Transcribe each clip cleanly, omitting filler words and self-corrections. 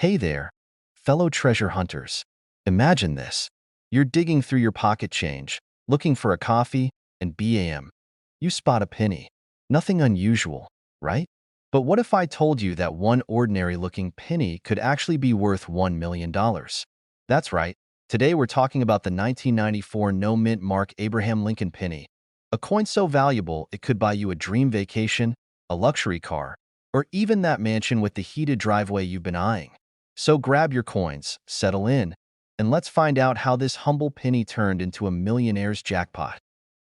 Hey there, fellow treasure hunters. Imagine this. You're digging through your pocket change, looking for a coffee, and bam, you spot a penny. Nothing unusual, right? But what if I told you that one ordinary-looking penny could actually be worth $1 million? That's right. Today we're talking about the 1994 no-mint mark Abraham Lincoln penny, a coin so valuable it could buy you a dream vacation, a luxury car, or even that mansion with the heated driveway you've been eyeing. So grab your coins, settle in, and let's find out how this humble penny turned into a millionaire's jackpot.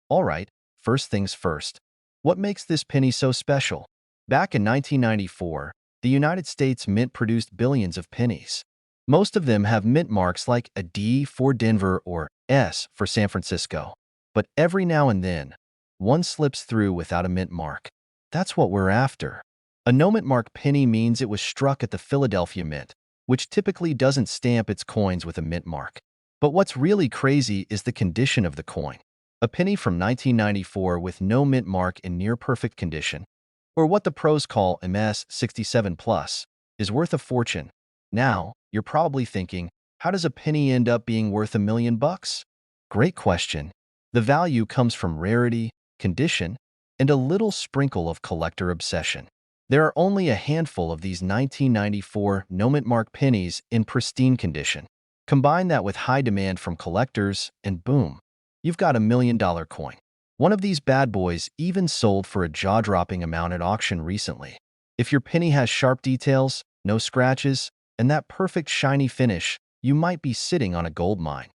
All right, first things first. What makes this penny so special? Back in 1994, the United States Mint produced billions of pennies. Most of them have mint marks like a D for Denver or S for San Francisco. But every now and then, one slips through without a mint mark. That's what we're after. A no-mint mark penny means it was struck at the Philadelphia Mint, which typically doesn't stamp its coins with a mint mark. But what's really crazy is the condition of the coin. A penny from 1994 with no mint mark in near-perfect condition, or what the pros call MS 67 plus, is worth a fortune. Now, you're probably thinking, how does a penny end up being worth $1 million? Great question. The value comes from rarity, condition, and a little sprinkle of collector obsession. There are only a handful of these 1994 no-mint mark pennies in pristine condition. Combine that with high demand from collectors, and boom, you've got $1 million coin. One of these bad boys even sold for a jaw-dropping amount at auction recently. If your penny has sharp details, no scratches, and that perfect shiny finish, you might be sitting on a gold mine.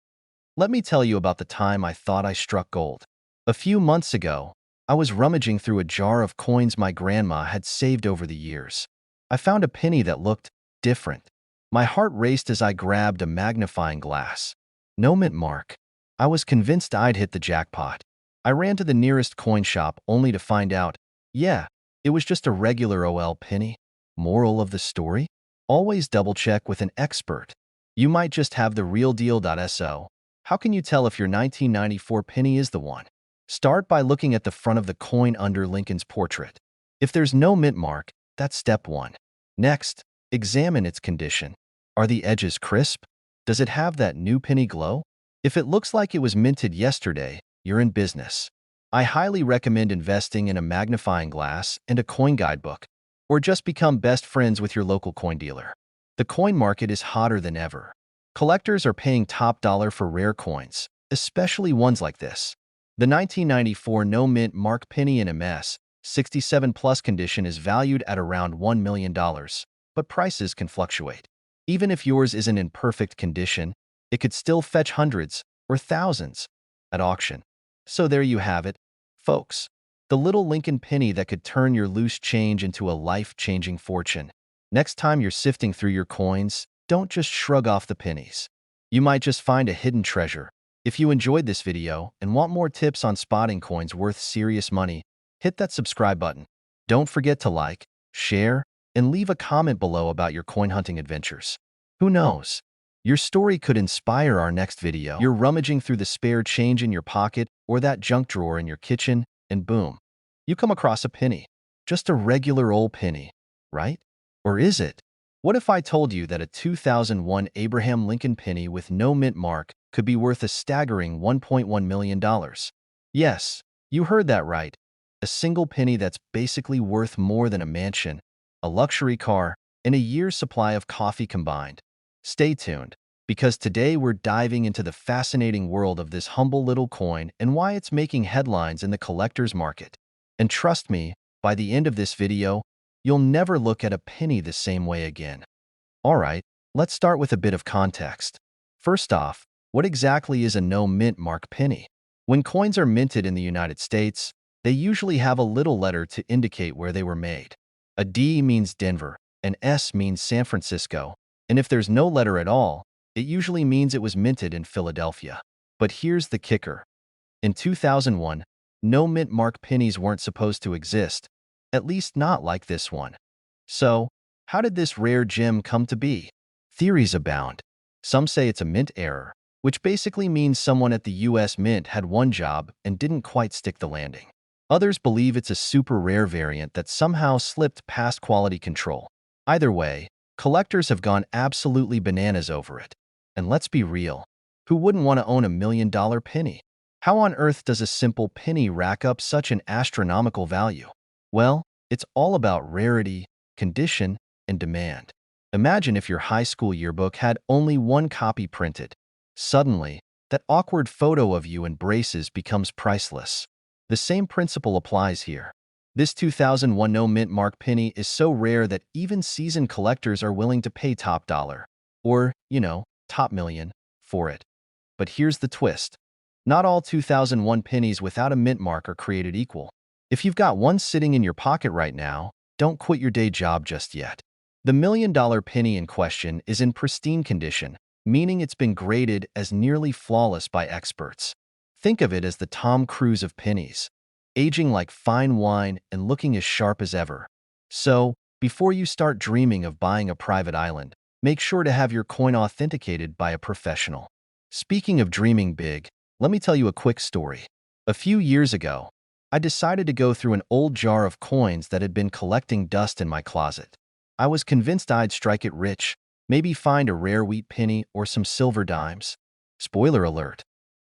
Let me tell you about the time I thought I struck gold. A few months ago, I was rummaging through a jar of coins my grandma had saved over the years. I found a penny that looked different. My heart raced as I grabbed a magnifying glass. No mint mark. I was convinced I'd hit the jackpot. I ran to the nearest coin shop only to find out, yeah, it was just a regular OL penny. Moral of the story? Always double-check with an expert. You might just have the real deal.so. How can you tell if your 1994 penny is the one? Start by looking at the front of the coin under Lincoln's portrait. If there's no mint mark, that's step one. Next, examine its condition. Are the edges crisp? Does it have that new penny glow? If it looks like it was minted yesterday, you're in business. I highly recommend investing in a magnifying glass and a coin guidebook, or just become best friends with your local coin dealer. The coin market is hotter than ever. Collectors are paying top dollar for rare coins, especially ones like this. The 1994 no-mint mark penny in MS 67 plus condition is valued at around $1 million, but prices can fluctuate. Even if yours isn't in perfect condition, it could still fetch hundreds or thousands at auction. So there you have it, folks. The little Lincoln penny that could turn your loose change into a life-changing fortune. Next time you're sifting through your coins, don't just shrug off the pennies. You might just find a hidden treasure. If you enjoyed this video and want more tips on spotting coins worth serious money, hit that subscribe button. Don't forget to like, share, and leave a comment below about your coin hunting adventures. Who knows? Your story could inspire our next video. You're rummaging through the spare change in your pocket or that junk drawer in your kitchen, and boom, you come across a penny. Just a regular old penny, right? Or is it? What if I told you that a 2001 Abraham Lincoln penny with no mint mark could be worth a staggering $1.1 million? Yes, you heard that right. A single penny that's basically worth more than a mansion, a luxury car, and a year's supply of coffee combined. Stay tuned, because today we're diving into the fascinating world of this humble little coin and why it's making headlines in the collector's market. And trust me, by the end of this video, you'll never look at a penny the same way again. Alright, let's start with a bit of context. First off, what exactly is a no-mint mark penny? When coins are minted in the United States, they usually have a little letter to indicate where they were made. A D means Denver, an S means San Francisco, and if there's no letter at all, it usually means it was minted in Philadelphia. But here's the kicker. In 2001, no mint mark pennies weren't supposed to exist, at least not like this one. So, how did this rare gem come to be? Theories abound. Some say it's a mint error, which basically means someone at the US Mint had one job and didn't quite stick the landing. Others believe it's a super rare variant that somehow slipped past quality control. Either way, Collectors have gone absolutely bananas over it. And let's be real, who wouldn't want to own $1 million penny? How on earth does a simple penny rack up such an astronomical value? Well, it's all about rarity, condition, and demand. Imagine if your high school yearbook had only one copy printed. Suddenly, that awkward photo of you in braces becomes priceless. The same principle applies here. This 2001 no mint mark penny is so rare that even seasoned collectors are willing to pay top dollar, or, top million, for it. But here's the twist. Not all 2001 pennies without a mint mark are created equal. If you've got one sitting in your pocket right now, don't quit your day job just yet. The $1 million penny in question is in pristine condition, meaning it's been graded as nearly flawless by experts. Think of it as the Tom Cruise of pennies, aging like fine wine and looking as sharp as ever. So, before you start dreaming of buying a private island, make sure to have your coin authenticated by a professional. Speaking of dreaming big, let me tell you a quick story. A few years ago, I decided to go through an old jar of coins that had been collecting dust in my closet. I was convinced I'd strike it rich, maybe find a rare wheat penny or some silver dimes. Spoiler alert,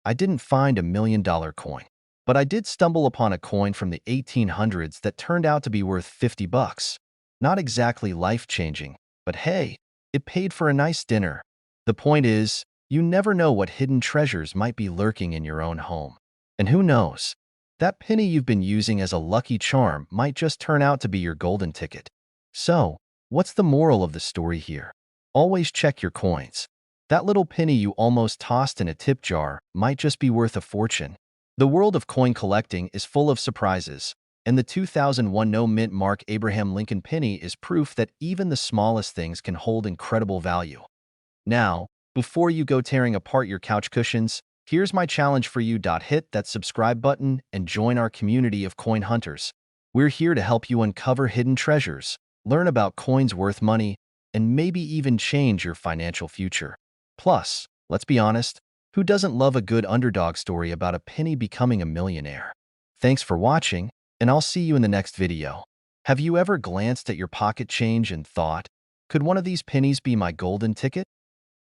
I didn't find a $1 million coin. But I did stumble upon a coin from the 1800s that turned out to be worth 50 bucks. Not exactly life-changing, but hey, it paid for a nice dinner. The point is, you never know what hidden treasures might be lurking in your own home. And who knows? That penny you've been using as a lucky charm might just turn out to be your golden ticket. So, what's the moral of the story here? Always check your coins. That little penny you almost tossed in a tip jar might just be worth a fortune. The world of coin collecting is full of surprises, and the 2001 no mint mark Abraham Lincoln penny is proof that even the smallest things can hold incredible value. Now, before you go tearing apart your couch cushions, here's my challenge for you. Hit that subscribe button and join our community of coin hunters. We're here to help you uncover hidden treasures, learn about coins worth money, and maybe even change your financial future. Plus, let's be honest, who doesn't love a good underdog story about a penny becoming a millionaire? Thanks for watching, and I'll see you in the next video. Have you ever glanced at your pocket change and thought, could one of these pennies be my golden ticket?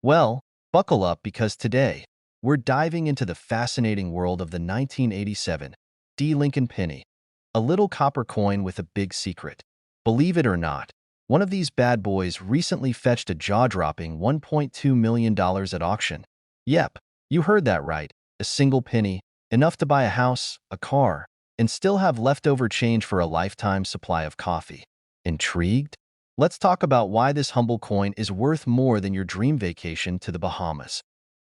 Well, buckle up because today, we're diving into the fascinating world of the 1987 D. Lincoln penny, a little copper coin with a big secret. Believe it or not, one of these bad boys recently fetched a jaw-dropping $1.2 million at auction. Yep, you heard that right, a single penny, enough to buy a house, a car, and still have leftover change for a lifetime supply of coffee. Intrigued? Let's talk about why this humble coin is worth more than your dream vacation to the Bahamas.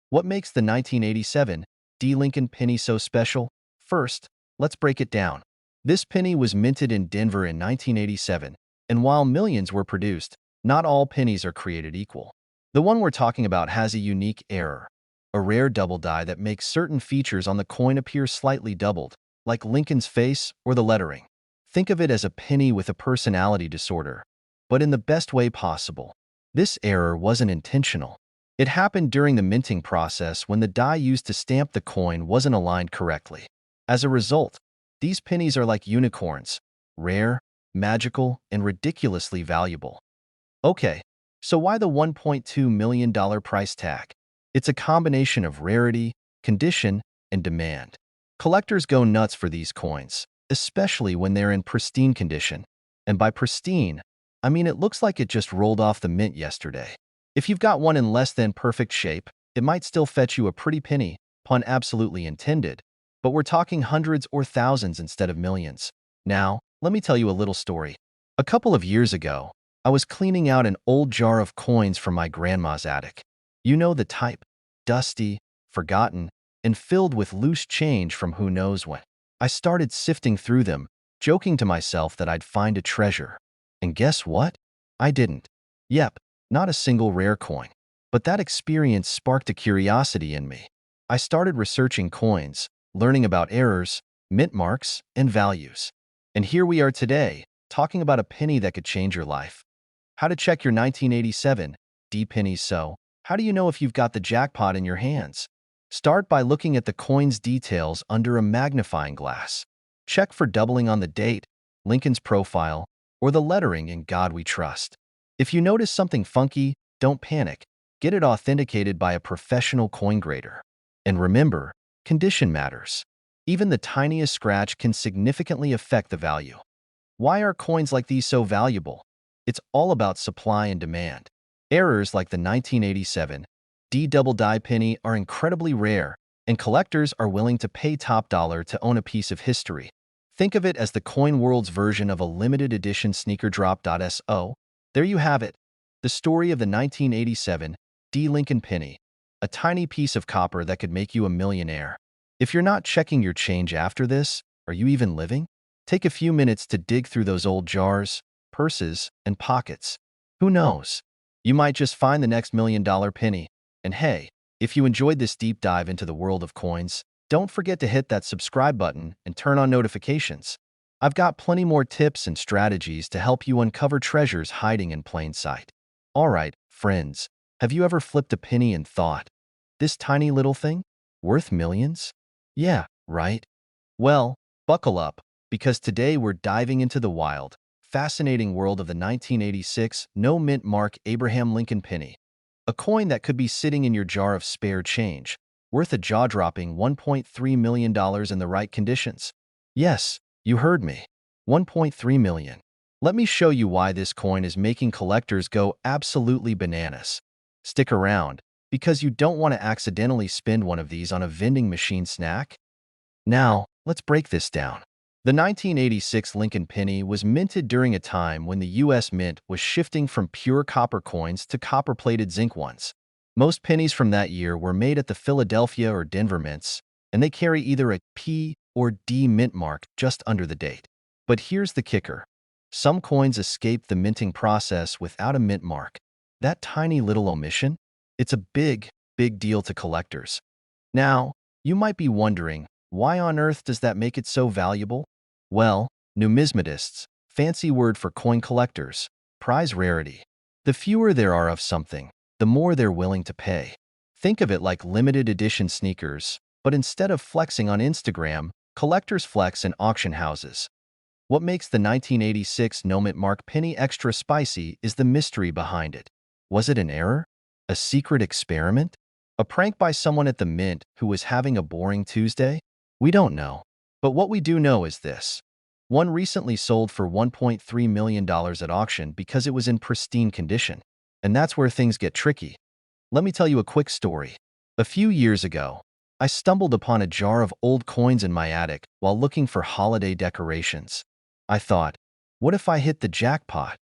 What makes the 1987 D. Lincoln penny so special? First, let's break it down. This penny was minted in Denver in 1987, and while millions were produced, not all pennies are created equal. The one we're talking about has a unique error, a rare double die that makes certain features on the coin appear slightly doubled, like Lincoln's face or the lettering. Think of it as a penny with a personality disorder, but in the best way possible. This error wasn't intentional. It happened during the minting process when the die used to stamp the coin wasn't aligned correctly. As a result, these pennies are like unicorns, rare, magical, and ridiculously valuable. Okay, so why the $1.2 million price tag? It's a combination of rarity, condition, and demand. Collectors go nuts for these coins, especially when they're in pristine condition. And by pristine, I mean it looks like it just rolled off the mint yesterday. If you've got one in less than perfect shape, it might still fetch you a pretty penny, pun absolutely intended, but we're talking hundreds or thousands instead of millions. Now, let me tell you a little story. A couple of years ago, I was cleaning out an old jar of coins from my grandma's attic. You know the type, dusty, forgotten, and filled with loose change from who knows when. I started sifting through them, joking to myself that I'd find a treasure. And guess what? I didn't. Yep, not a single rare coin. But that experience sparked a curiosity in me. I started researching coins, learning about errors, mint marks, and values. And here we are today, talking about a penny that could change your life. How to check your 1987 D pennies. So, how do you know if you've got the jackpot in your hands? Start by looking at the coin's details under a magnifying glass. Check for doubling on the date, Lincoln's profile, or the lettering "In God We Trust." If you notice something funky, don't panic. Get it authenticated by a professional coin grader. And remember, condition matters. Even the tiniest scratch can significantly affect the value. Why are coins like these so valuable? It's all about supply and demand. Errors like the 1987 D double die penny are incredibly rare, and collectors are willing to pay top dollar to own a piece of history. Think of it as the coin world's version of a limited edition sneaker drop.so. There you have it, the story of the 1987 D Lincoln penny, a tiny piece of copper that could make you a millionaire. If you're not checking your change after this, are you even living? Take a few minutes to dig through those old jars, purses, and pockets. Who knows? You might just find the next $1 million penny. And hey, if you enjoyed this deep dive into the world of coins, don't forget to hit that subscribe button and turn on notifications. I've got plenty more tips and strategies to help you uncover treasures hiding in plain sight. Alright, friends, have you ever flipped a penny and thought, this tiny little thing? Worth millions? Yeah, right? Well, buckle up, because today we're diving into the wild, fascinating world of the 1986 no-mint mark Abraham Lincoln penny. A coin that could be sitting in your jar of spare change, worth a jaw-dropping $1.3 million in the right conditions. Yes, you heard me. $1.3 million. Let me show you why this coin is making collectors go absolutely bananas. Stick around, because you don't want to accidentally spend one of these on a vending machine snack. Now, let's break this down. The 1986 Lincoln penny was minted during a time when the U.S. Mint was shifting from pure copper coins to copper-plated zinc ones. Most pennies from that year were made at the Philadelphia or Denver mints, and they carry either a P or D mint mark just under the date. But here's the kicker. Some coins escape the minting process without a mint mark. That tiny little omission? It's a big, big deal to collectors. Now, you might be wondering, why on earth does that make it so valuable? Well, numismatists, fancy word for coin collectors, prize rarity. The fewer there are of something, the more they're willing to pay. Think of it like limited edition sneakers, but instead of flexing on Instagram, collectors flex in auction houses. What makes the 1986 no-mint mark penny extra spicy is the mystery behind it. Was it an error? A secret experiment? A prank by someone at the mint who was having a boring Tuesday? We don't know. But what we do know is this. One recently sold for $1.3 million at auction because it was in pristine condition. And that's where things get tricky. Let me tell you a quick story. A few years ago, I stumbled upon a jar of old coins in my attic while looking for holiday decorations. I thought, what if I hit the jackpot?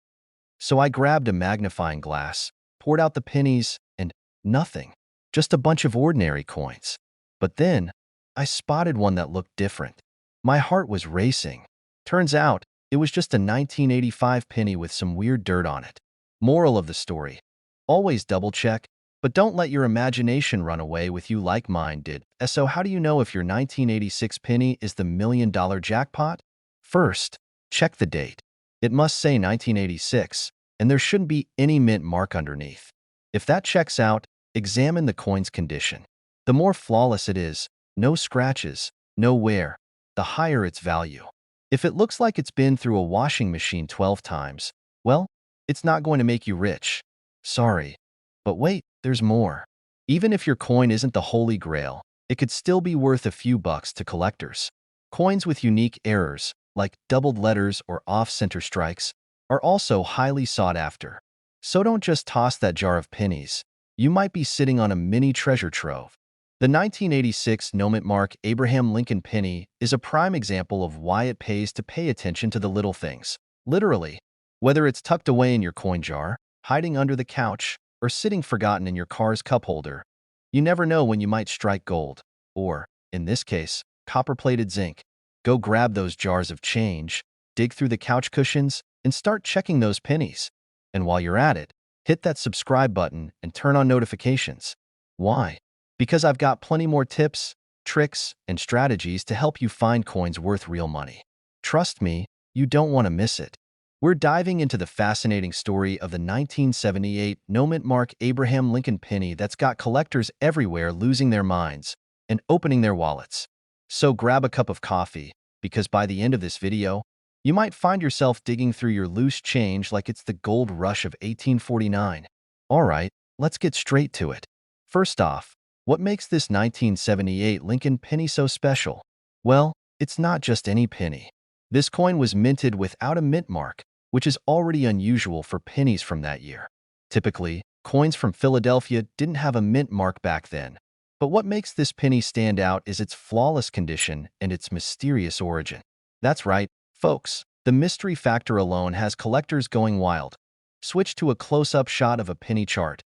So I grabbed a magnifying glass, poured out the pennies, and nothing. Just a bunch of ordinary coins. But then, I spotted one that looked different. My heart was racing. Turns out, it was just a 1985 penny with some weird dirt on it. Moral of the story. Always double-check, but don't let your imagination run away with you like mine did. So how do you know if your 1986 penny is the $1 million jackpot? First, check the date. It must say 1986, and there shouldn't be any mint mark underneath. If that checks out, examine the coin's condition. The more flawless it is, no scratches, no wear, the higher its value. If it looks like it's been through a washing machine 12 times, well, it's not going to make you rich. Sorry. But wait, there's more. Even if your coin isn't the holy grail, it could still be worth a few bucks to collectors. Coins with unique errors, like doubled letters or off-center strikes, are also highly sought after. So don't just toss that jar of pennies. You might be sitting on a mini treasure trove. The 1986 no-mint mark Abraham Lincoln penny is a prime example of why it pays to pay attention to the little things. Literally, whether it's tucked away in your coin jar, hiding under the couch, or sitting forgotten in your car's cup holder, you never know when you might strike gold, or, in this case, copper-plated zinc. Go grab those jars of change, dig through the couch cushions, and start checking those pennies. And while you're at it, hit that subscribe button and turn on notifications. Why? Because I've got plenty more tips, tricks, and strategies to help you find coins worth real money. Trust me, you don't want to miss it. We're diving into the fascinating story of the 1978 no-mint mark Abraham Lincoln penny that's got collectors everywhere losing their minds and opening their wallets. So grab a cup of coffee, because by the end of this video, You might find yourself digging through your loose change like it's the gold rush of 1849. All right, let's get straight to it. First off, what makes this 1978 Lincoln penny so special? Well, it's not just any penny. This coin was minted without a mint mark, which is already unusual for pennies from that year. Typically, coins from Philadelphia didn't have a mint mark back then. But what makes this penny stand out is its flawless condition and its mysterious origin. That's right, folks, the mystery factor alone has collectors going wild. Switch to a close-up shot of a penny chart.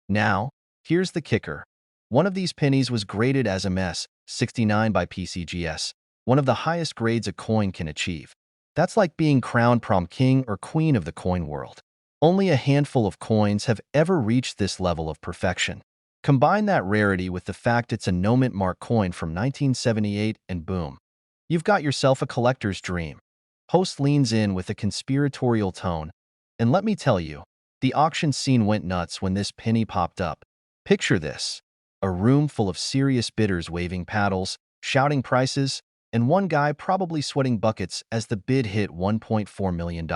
Now, here's the kicker. One of these pennies was graded as MS 69 by PCGS, one of the highest grades a coin can achieve. That's like being crowned prom king or queen of the coin world. Only a handful of coins have ever reached this level of perfection. Combine that rarity with the fact it's a no-mint mark coin from 1978 and boom, you've got yourself a collector's dream. Host leans in with a conspiratorial tone, and let me tell you, the auction scene went nuts when this penny popped up. Picture this: a room full of serious bidders waving paddles, shouting prices, and one guy probably sweating buckets as the bid hit $1.4 million.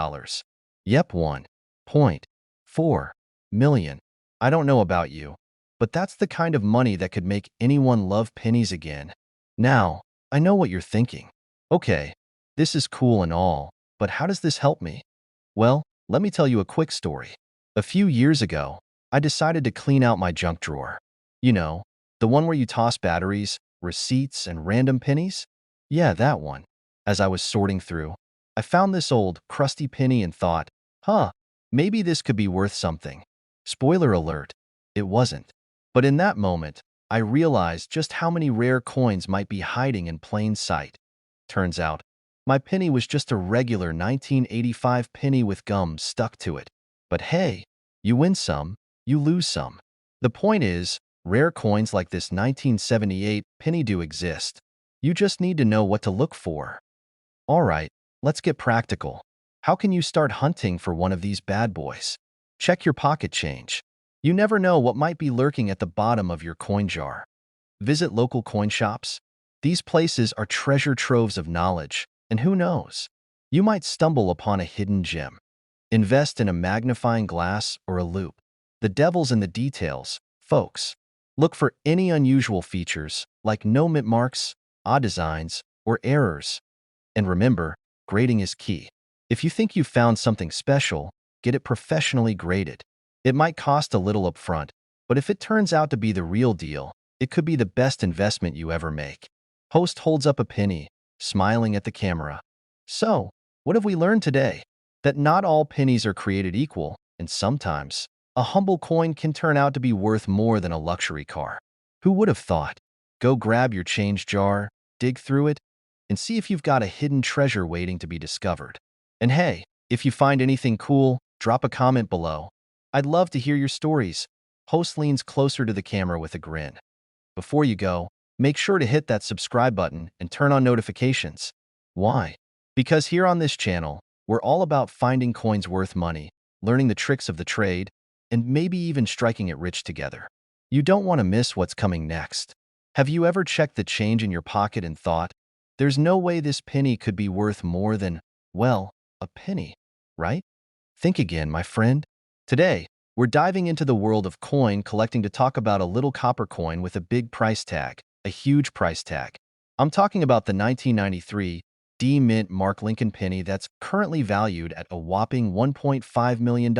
Yep, $1.4 million. I don't know about you, but that's the kind of money that could make anyone love pennies again. Now, I know what you're thinking. Okay, this is cool and all, but how does this help me? Well, let me tell you a quick story. A few years ago, I decided to clean out my junk drawer. You know, the one where you toss batteries, receipts, and random pennies? Yeah, that one. As I was sorting through, I found this old, crusty penny and thought, maybe this could be worth something. Spoiler alert, it wasn't. But in that moment, I realized just how many rare coins might be hiding in plain sight. Turns out, my penny was just a regular 1985 penny with gum stuck to it. But hey, you win some, you lose some. The point is, rare coins like this 1978 penny do exist. You just need to know what to look for. All right, let's get practical. How can you start hunting for one of these bad boys? Check your pocket change. You never know what might be lurking at the bottom of your coin jar. Visit local coin shops. These places are treasure troves of knowledge, and who knows? You might stumble upon a hidden gem. Invest in a magnifying glass or a loupe. The devil's in the details, folks. Look for any unusual features, like no mint marks, odd designs, or errors. And remember, grading is key. If you think you've found something special, get it professionally graded. It might cost a little upfront, but if it turns out to be the real deal, it could be the best investment you ever make. Host holds up a penny, smiling at the camera. So, what have we learned today? That not all pennies are created equal, and sometimes, a humble coin can turn out to be worth more than a luxury car. Who would have thought? Go grab your change jar, dig through it, and see if you've got a hidden treasure waiting to be discovered. And hey, if you find anything cool, drop a comment below. I'd love to hear your stories. Host leans closer to the camera with a grin. Before you go, make sure to hit that subscribe button and turn on notifications. Why? Because here on this channel, we're all about finding coins worth money, learning the tricks of the trade, and maybe even striking it rich together. You don't want to miss what's coming next. Have you ever checked the change in your pocket and thought, there's no way this penny could be worth more than, well, a penny, right? Think again, my friend. Today, we're diving into the world of coin collecting to talk about a little copper coin with a big price tag, a huge price tag. I'm talking about the 1993 D-Mint Mark Lincoln penny that's currently valued at a whopping $1.5 million.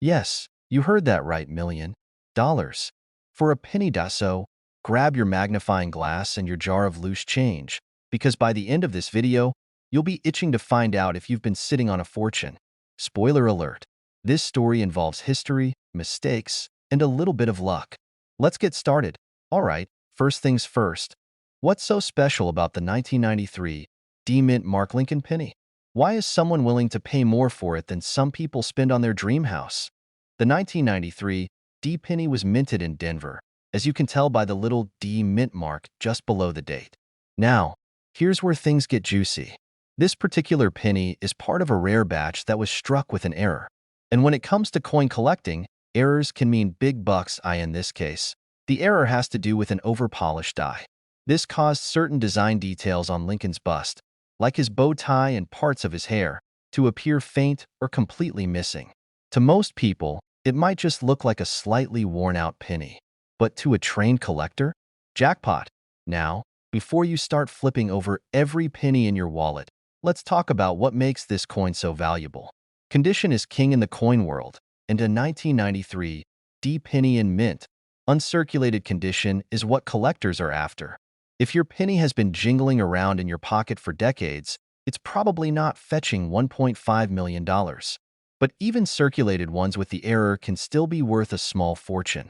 Yes, you heard that right, million dollars. For a penny, so grab your magnifying glass and your jar of loose change, because by the end of this video, you'll be itching to find out if you've been sitting on a fortune. Spoiler alert. This story involves history, mistakes, and a little bit of luck. Let's get started. All right, first things first. What's so special about the 1993 D-Mint Mark Lincoln penny? Why is someone willing to pay more for it than some people spend on their dream house? The 1993 D penny was minted in Denver, as you can tell by the little D mint mark just below the date. Now, here's where things get juicy. This particular penny is part of a rare batch that was struck with an error. And when it comes to coin collecting, errors can mean big bucks. In this case, the error has to do with an over-polished die. This caused certain design details on Lincoln's bust, like his bow tie and parts of his hair, to appear faint or completely missing. To most people, it might just look like a slightly worn-out penny. But to a trained collector, jackpot. Now, before you start flipping over every penny in your wallet, let's talk about what makes this coin so valuable. Condition is king in the coin world, and a 1993 D-penny in mint, uncirculated condition is what collectors are after. If your penny has been jingling around in your pocket for decades, it's probably not fetching $1.5 million. But even circulated ones with the error can still be worth a small fortune.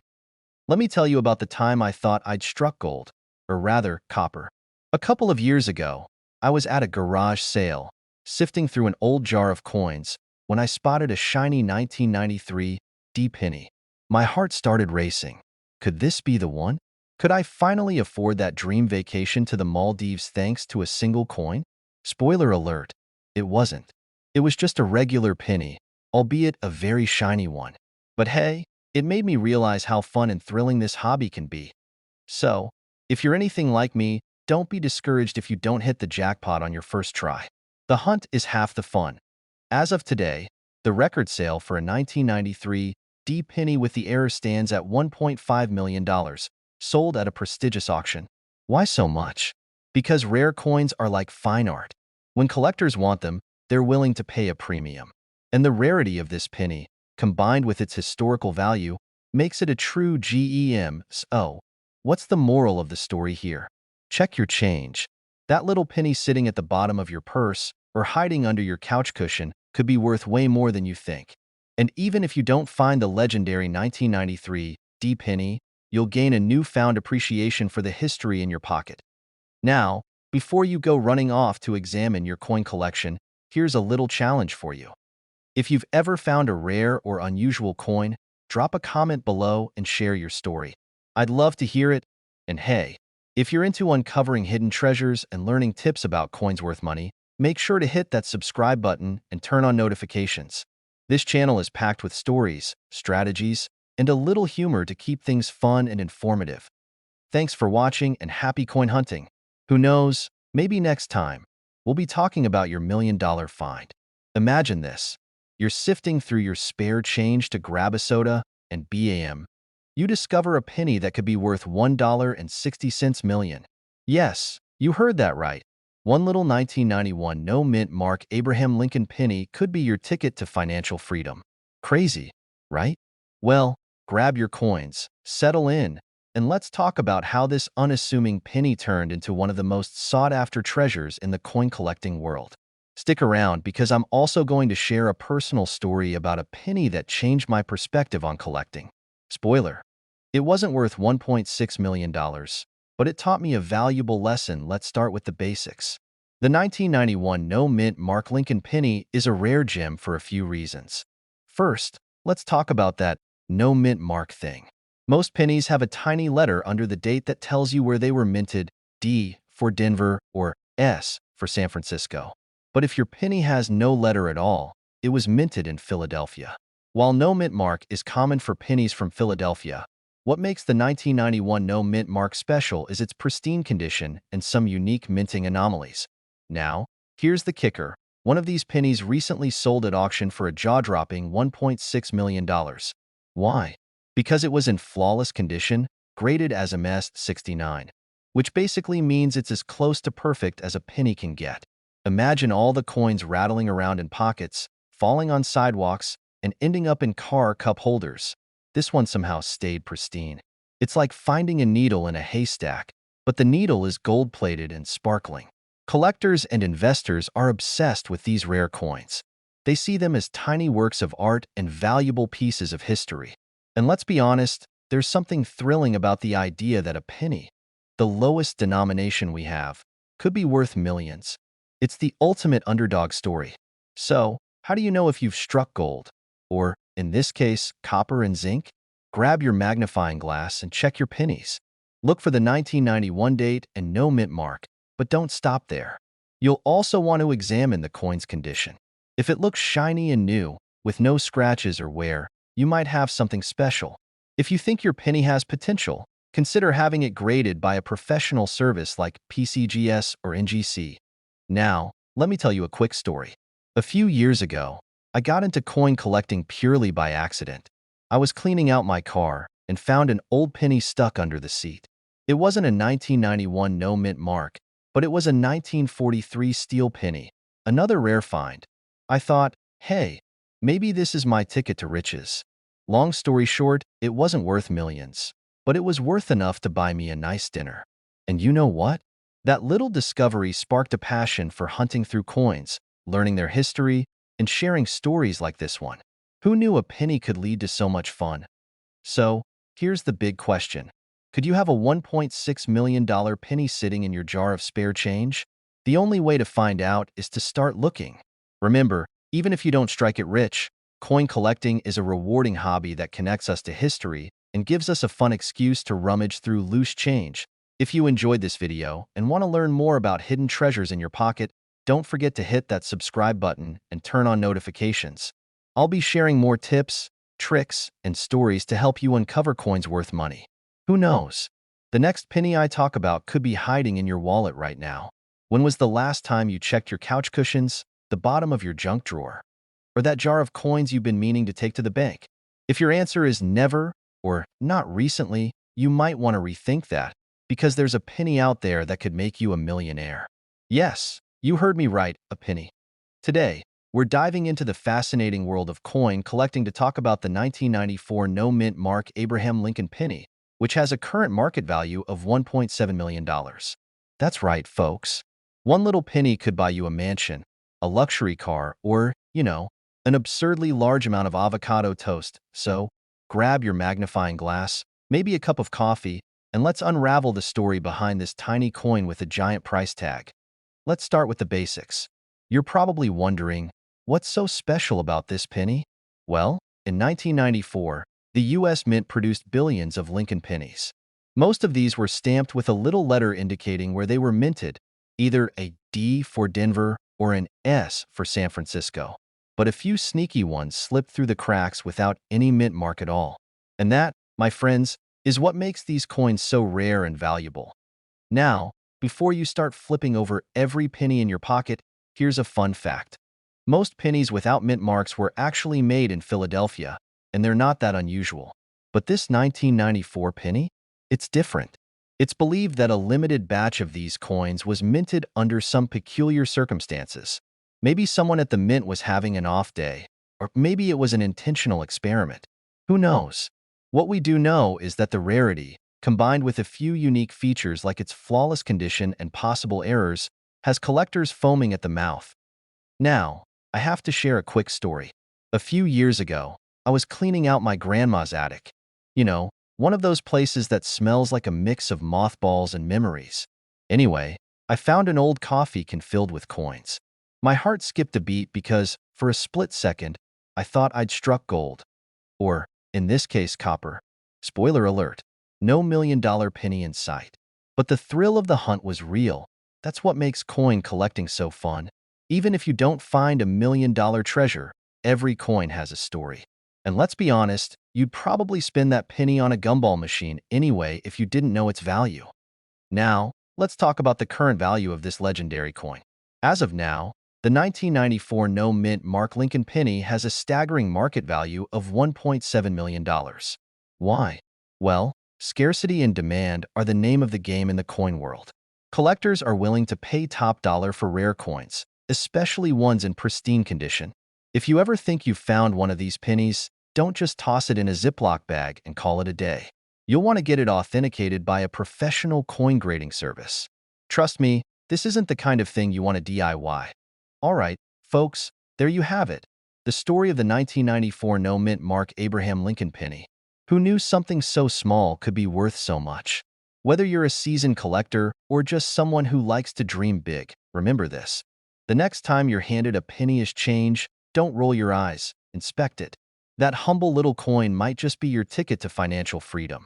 Let me tell you about the time I thought I'd struck gold, or rather, copper. A couple of years ago, I was at a garage sale, sifting through an old jar of coins, when I spotted a shiny 1993 D-penny. My heart started racing. Could this be the one? Could I finally afford that dream vacation to the Maldives thanks to a single coin? Spoiler alert, it wasn't. It was just a regular penny, albeit a very shiny one. But hey, it made me realize how fun and thrilling this hobby can be. So, if you're anything like me, don't be discouraged if you don't hit the jackpot on your first try. The hunt is half the fun. As of today, the record sale for a 1993 D-penny with the error stands at $1.5 million, sold at a prestigious auction. Why so much? Because rare coins are like fine art. When collectors want them, they're willing to pay a premium. And the rarity of this penny, combined with its historical value, makes it a true gem. So, what's the moral of the story here? Check your change. That little penny sitting at the bottom of your purse or hiding under your couch cushion could be worth way more than you think. And even if you don't find the legendary 1993 D-penny, you'll gain a newfound appreciation for the history in your pocket. Now, before you go running off to examine your coin collection, here's a little challenge for you. If you've ever found a rare or unusual coin, drop a comment below and share your story. I'd love to hear it. And hey, if you're into uncovering hidden treasures and learning tips about coins worth money, make sure to hit that subscribe button and turn on notifications. This channel is packed with stories, strategies, and a little humor to keep things fun and informative. Thanks for watching and happy coin hunting. Who knows, maybe next time, we'll be talking about your million-dollar find. Imagine this. You're sifting through your spare change to grab a soda, and bam, you discover a penny that could be worth $1.60 million. Yes, you heard that right. One little 1991 no-mint mark Abraham Lincoln penny could be your ticket to financial freedom. Crazy, right? Well, grab your coins, settle in, and let's talk about how this unassuming penny turned into one of the most sought-after treasures in the coin collecting world. Stick around because I'm also going to share a personal story about a penny that changed my perspective on collecting. Spoiler, it wasn't worth $1.6 million, but it taught me a valuable lesson. Let's start with the basics. The 1991 no-mint mark Lincoln penny is a rare gem for a few reasons. First, let's talk about that no-mint mark thing. Most pennies have a tiny letter under the date that tells you where they were minted, D for Denver or S for San Francisco. But if your penny has no letter at all, it was minted in Philadelphia. While no-mint mark is common for pennies from Philadelphia, what makes the 1991 no-mint mark special is its pristine condition and some unique minting anomalies. Now, here's the kicker. One of these pennies recently sold at auction for a jaw-dropping $1.6 million. Why? Because it was in flawless condition, graded as a MS-69, which basically means it's as close to perfect as a penny can get. Imagine all the coins rattling around in pockets, falling on sidewalks, and ending up in car cup holders. This one somehow stayed pristine. It's like finding a needle in a haystack, but the needle is gold-plated and sparkling. Collectors and investors are obsessed with these rare coins. They see them as tiny works of art and valuable pieces of history. And let's be honest, there's something thrilling about the idea that a penny, the lowest denomination we have, could be worth millions. It's the ultimate underdog story. So, how do you know if you've struck gold? Or, in this case, copper and zinc? Grab your magnifying glass and check your pennies. Look for the 1991 date and no mint mark, but don't stop there. You'll also want to examine the coin's condition. If it looks shiny and new, with no scratches or wear, you might have something special. If you think your penny has potential, consider having it graded by a professional service like PCGS or NGC. Now, Let me tell you a quick story. A few years ago, I got into coin collecting purely by accident. I was cleaning out my car and found an old penny stuck under the seat. It wasn't a 1991 no-mint mark, but it was a 1943 steel penny, another rare find. I thought, hey, maybe this is my ticket to riches. Long story short, it wasn't worth millions, but it was worth enough to buy me a nice dinner. And you know what? That little discovery sparked a passion for hunting through coins, learning their history, and sharing stories like this one. Who knew a penny could lead to so much fun? So, here's the big question. Could you have a $1.6 million penny sitting in your jar of spare change? The only way to find out is to start looking. Remember, even if you don't strike it rich, coin collecting is a rewarding hobby that connects us to history and gives us a fun excuse to rummage through loose change. If you enjoyed this video and want to learn more about hidden treasures in your pocket, don't forget to hit that subscribe button and turn on notifications. I'll be sharing more tips, tricks, and stories to help you uncover coins worth money. Who knows? The next penny I talk about could be hiding in your wallet right now. When was the last time you checked your couch cushions, the bottom of your junk drawer, or that jar of coins you've been meaning to take to the bank? If your answer is never or not recently, you might want to rethink that, because there's a penny out there that could make you a millionaire. Yes, you heard me right, a penny. Today, we're diving into the fascinating world of coin collecting to talk about the 1994 no-mint mark Abraham Lincoln penny, which has a current market value of $1.7 million. That's right, folks. One little penny could buy you a mansion, a luxury car, or, an absurdly large amount of avocado toast. So, grab your magnifying glass, maybe a cup of coffee, and let's unravel the story behind this tiny coin with a giant price tag. Let's start with the basics. You're probably wondering, what's so special about this penny? Well, in 1994, the U.S. Mint produced billions of Lincoln pennies. Most of these were stamped with a little letter indicating where they were minted, either a D for Denver or an S for San Francisco. But a few sneaky ones slipped through the cracks without any mint mark at all. And that, my friends, is what makes these coins so rare and valuable. Now, before you start flipping over every penny in your pocket, here's a fun fact. Most pennies without mint marks were actually made in Philadelphia, and they're not that unusual. But this 1994 penny? It's different. It's believed that a limited batch of these coins was minted under some peculiar circumstances. Maybe someone at the mint was having an off day, or maybe it was an intentional experiment. Who knows? What we do know is that the rarity, combined with a few unique features like its flawless condition and possible errors, has collectors foaming at the mouth. Now, I have to share a quick story. A few years ago, I was cleaning out my grandma's attic. One of those places that smells like a mix of mothballs and memories. Anyway, I found an old coffee can filled with coins. My heart skipped a beat because, for a split second, I thought I'd struck gold. Or, in this case, copper. Spoiler alert, no million-dollar penny in sight. But the thrill of the hunt was real. That's what makes coin collecting so fun. Even if you don't find a million-dollar treasure, every coin has a story. And let's be honest, you'd probably spend that penny on a gumball machine anyway if you didn't know its value. Now, let's talk about the current value of this legendary coin. As of now, the 1994 no-mint mark Lincoln penny has a staggering market value of $1.7 million. Why? Well, scarcity and demand are the name of the game in the coin world. Collectors are willing to pay top dollar for rare coins, especially ones in pristine condition. If you ever think you've found one of these pennies, don't just toss it in a Ziploc bag and call it a day. You'll want to get it authenticated by a professional coin grading service. Trust me, this isn't the kind of thing you want to DIY. All right, folks, there you have it. The story of the 1994 no-mint mark Abraham Lincoln penny. Who knew something so small could be worth so much? Whether you're a seasoned collector or just someone who likes to dream big, remember this. The next time you're handed a penny-ish change, don't roll your eyes, inspect it. That humble little coin might just be your ticket to financial freedom.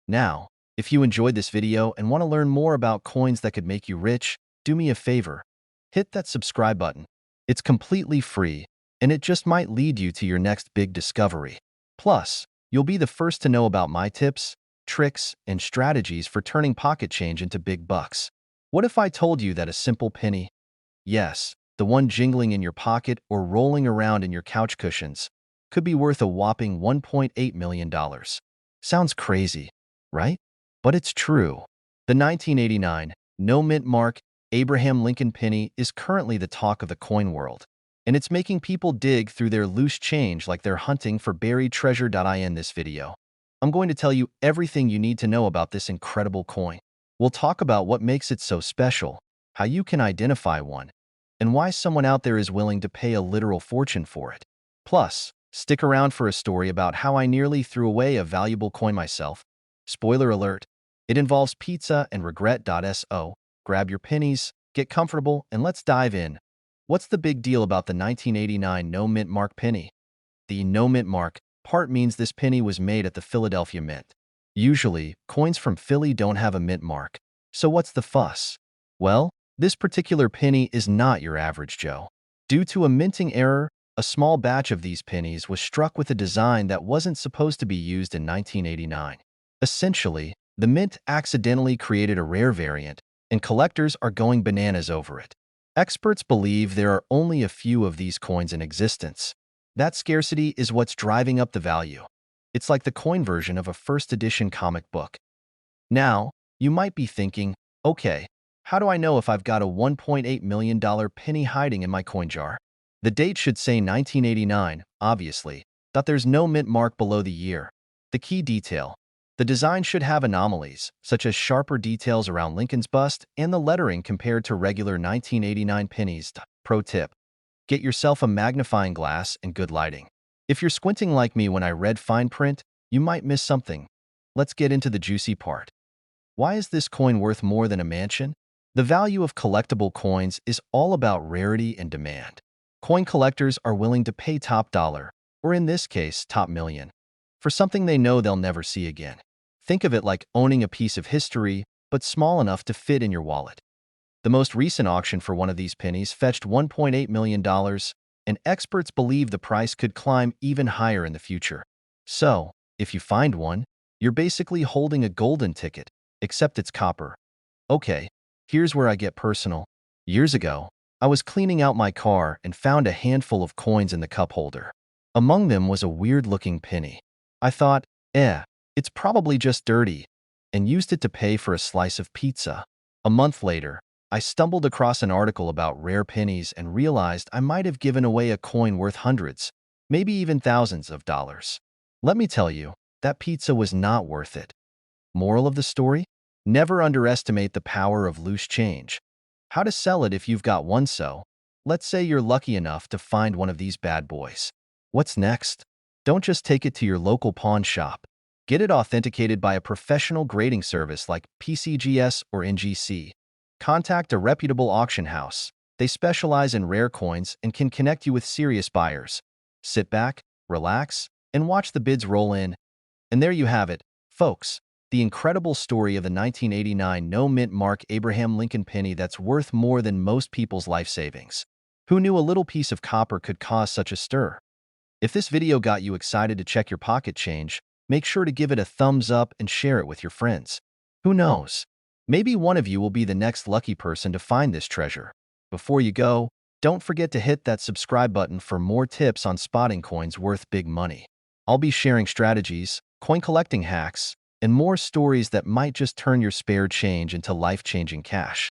Now, if you enjoyed this video and want to learn more about coins that could make you rich, do me a favor. Hit that subscribe button. It's completely free, and it just might lead you to your next big discovery. Plus, you'll be the first to know about my tips, tricks, and strategies for turning pocket change into big bucks. What if I told you that a simple penny, yes, the the one jingling in your pocket or rolling around in your couch cushions, could be worth a whopping $1.8 million. Sounds crazy, right? But it's true. The 1989 no-mint mark Abraham Lincoln penny is currently the talk of the coin world, and it's making people dig through their loose change like they're hunting for buried treasure. In this video, I'm going to tell you everything you need to know about this incredible coin. We'll talk about what makes it so special, how you can identify one, and why someone out there is willing to pay a literal fortune for it. Plus, stick around for a story about how I nearly threw away a valuable coin myself. Spoiler alert, it involves pizza and regret. So, grab your pennies, get comfortable, and let's dive in. What's the big deal about the 1989 no-mint mark penny? The no-mint mark part means this penny was made at the Philadelphia Mint. Usually, coins from Philly don't have a mint mark. So what's the fuss? Well, this particular penny is not your average Joe. Due to a minting error, a small batch of these pennies was struck with a design that wasn't supposed to be used in 1989. Essentially, the mint accidentally created a rare variant, and collectors are going bananas over it. Experts believe there are only a few of these coins in existence. That scarcity is what's driving up the value. It's like the coin version of a first edition comic book. Now, you might be thinking, okay, how do I know if I've got a $1.8 million penny hiding in my coin jar? The date should say 1989, obviously, but there's no mint mark below the year. The key detail: the design should have anomalies, such as sharper details around Lincoln's bust and the lettering compared to regular 1989 pennies. Pro tip: get yourself a magnifying glass and good lighting. If you're squinting like me when I read fine print, you might miss something. Let's get into the juicy part. Why is this coin worth more than a mansion? The value of collectible coins is all about rarity and demand. Coin collectors are willing to pay top dollar, or in this case, top million, for something they know they'll never see again. Think of it like owning a piece of history, but small enough to fit in your wallet. The most recent auction for one of these pennies fetched $1.8 million, and experts believe the price could climb even higher in the future. So, if you find one, you're basically holding a golden ticket, except it's copper. Okay, here's where I get personal. Years ago, I was cleaning out my car and found a handful of coins in the cup holder. Among them was a weird-looking penny. I thought, it's probably just dirty, and used it to pay for a slice of pizza. A month later, I stumbled across an article about rare pennies and realized I might have given away a coin worth hundreds, maybe even thousands of dollars. Let me tell you, that pizza was not worth it. Moral of the story? Never underestimate the power of loose change. How to sell it if you've got one. So, let's say you're lucky enough to find one of these bad boys. What's next? Don't just take it to your local pawn shop. Get it authenticated by a professional grading service like PCGS or NGC. Contact a reputable auction house. They specialize in rare coins and can connect you with serious buyers. Sit back, relax, and watch the bids roll in. And there you have it, folks. The incredible story of the 1989 no-mint mark Abraham Lincoln penny that's worth more than most people's life savings. Who knew a little piece of copper could cause such a stir? If this video got you excited to check your pocket change, make sure to give it a thumbs up and share it with your friends. Who knows? Maybe one of you will be the next lucky person to find this treasure. Before you go, don't forget to hit that subscribe button for more tips on spotting coins worth big money. I'll be sharing strategies, coin collecting hacks, and more stories that might just turn your spare change into life-changing cash.